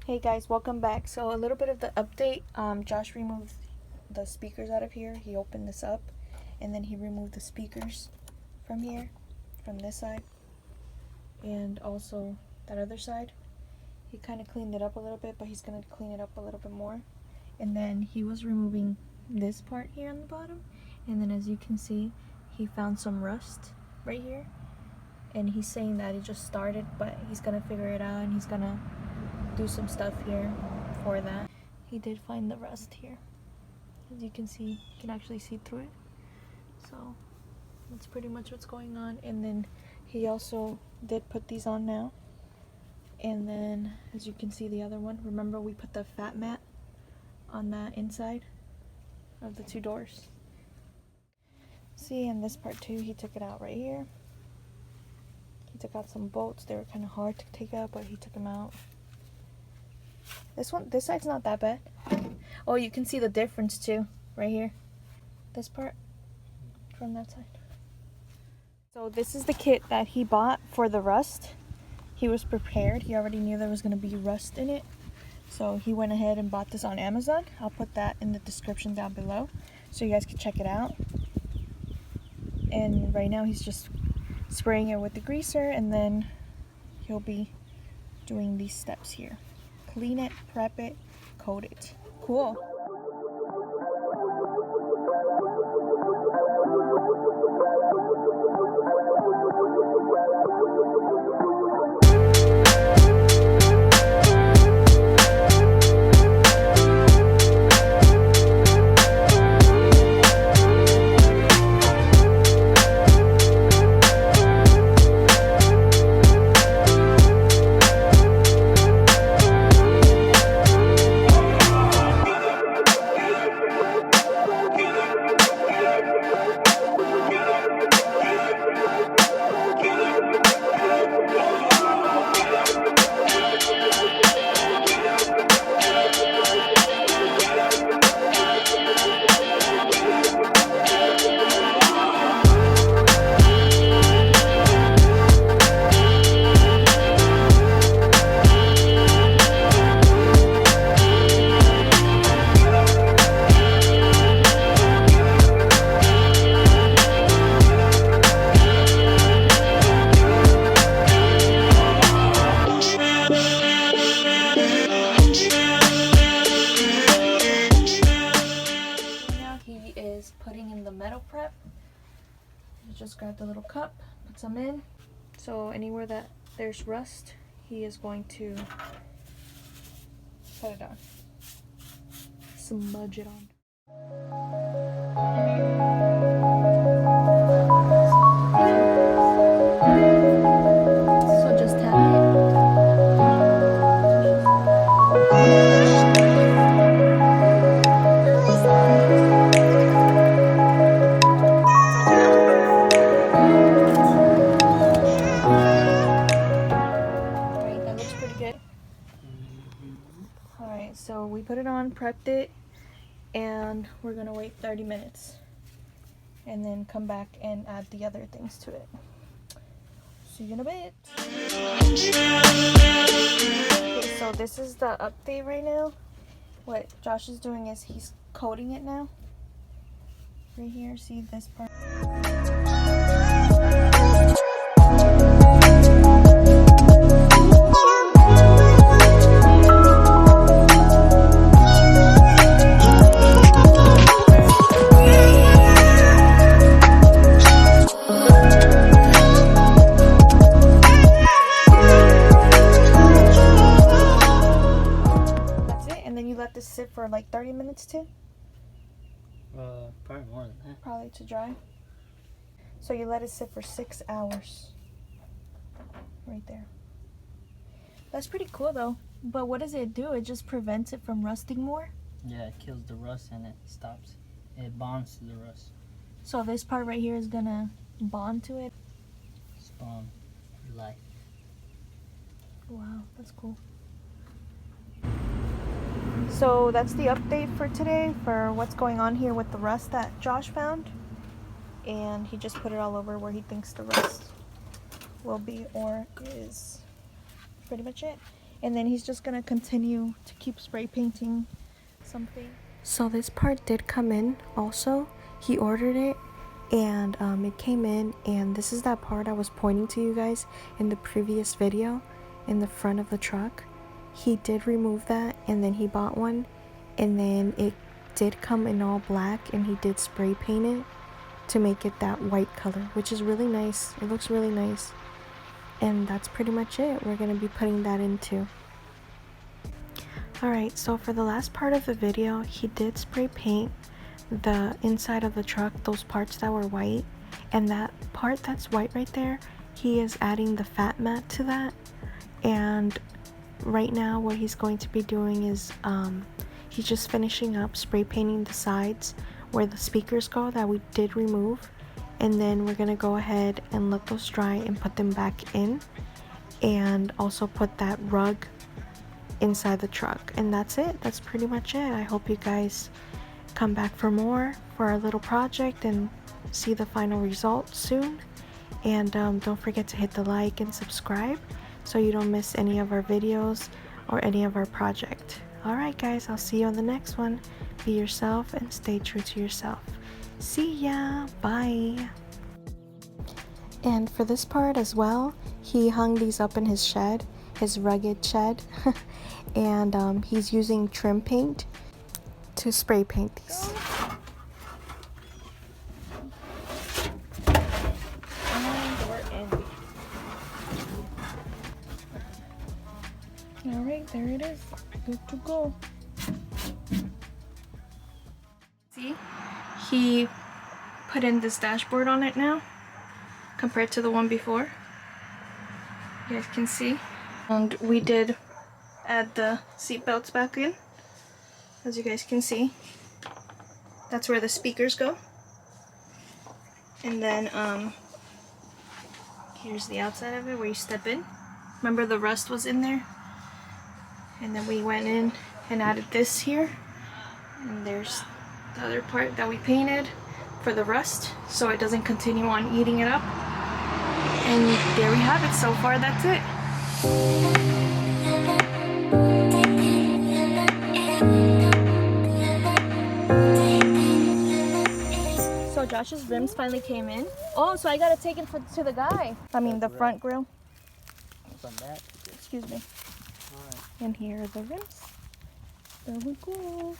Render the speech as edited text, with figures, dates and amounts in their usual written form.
Hey guys, welcome back. So a little bit of the update. Josh removed the speakers out of here. He opened this up and then he removed the speakers from here, from this side, and also that other side. He kind of cleaned it up a little bit, but he's going to clean it up a little bit more. And then he was removing this part here on the bottom, and then as you can see, he found some rust right here, and he's saying that it just started, but he's going to figure it out and he's going to do some stuff here for that. He did find the rust here. As you can see, you can actually see through it. So that's pretty much what's going on. And then he also did put these on now. And then as you can see, the other one, remember we put the fat mat on that inside of the two doors. See, and this part too, he took it out right here. He took out some bolts. They were kind of hard to take out, but he took them out. This side's not that bad. Oh, you can see the difference too, right here. This part from that side. So this is the kit that he bought for the rust. He was prepared. He already knew there was going to be rust in it. So he went ahead and bought this on Amazon. I'll put that in the description down below so you guys can check it out. And right now he's just spraying it with the greaser, and then he'll be doing these steps here. Clean it, prep it, coat it. Cool. Putting in the metal prep. Just grab the little cup, put some in. So anywhere that there's rust, he is going to put it on. Smudge it on. So just tap it. So we put it on, prepped it, and we're gonna wait 30 minutes and then come back and add the other things to it. See you in a bit. Okay, so this is the update right now. What Josh is doing is he's coating it now. Right here, see this part? This sit for like 30 minutes too? Probably more than that. Probably to dry. So you let it sit for 6 hours. Right there. That's pretty cool though. But what does it do? It just prevents it from rusting more? Yeah, it kills the rust and it stops. It bonds to the rust. So this part right here is gonna bond to it? Spawn life. Wow, that's cool. So that's the update for today for what's going on here with the rust that Josh found. And he just put it all over where he thinks the rust will be or is. Pretty much it. and then he's just gonna continue to keep spray painting something. So this part did come in also. He ordered it, and it came in, and this is that part I was pointing to you guys in the previous video in the front of the truck. He did remove that, and then he bought one, and then it did come in all black, and he did spray paint it to make it that white color, which is really nice. It looks really nice. And that's pretty much it. We're gonna be putting that into. Alright, so for the last part of the video, he did spray paint the inside of the truck, those parts that were white, and that part that's white right there, he is adding the fat mat to that. And right now what he's going to be doing is he's just finishing up spray painting the sides where the speakers go that we did remove, and then we're gonna go ahead and let those dry and put them back in, and also put that rug inside the truck. And that's it. That's pretty much it. I hope you guys come back for more for our little project and see the final result soon. And don't forget to hit the like and subscribe so you don't miss any of our videos or any of our project. Alright guys, I'll see you on the next one. Be yourself and stay true to yourself. See ya. Bye. And for this part as well, he hung these up in his shed, his rugged shed. And he's using trim paint to spray paint these. Alright, there it is. Good to go. See? He put in this dashboard on it now compared to the one before. You guys can see. And we did add the seat belts back in, as you guys can see. That's where the speakers go. And then here's the outside of it where you step in. Remember the rust was in there? And then we went in and added this here. And there's the other part that we painted for the rust so it doesn't continue on eating it up. And there we have it. So far, that's it. So Josh's rims finally came in. Oh, so I gotta take it to the guy. I mean the front grill. From that. Excuse me. Alright. And here are the rims. There we go.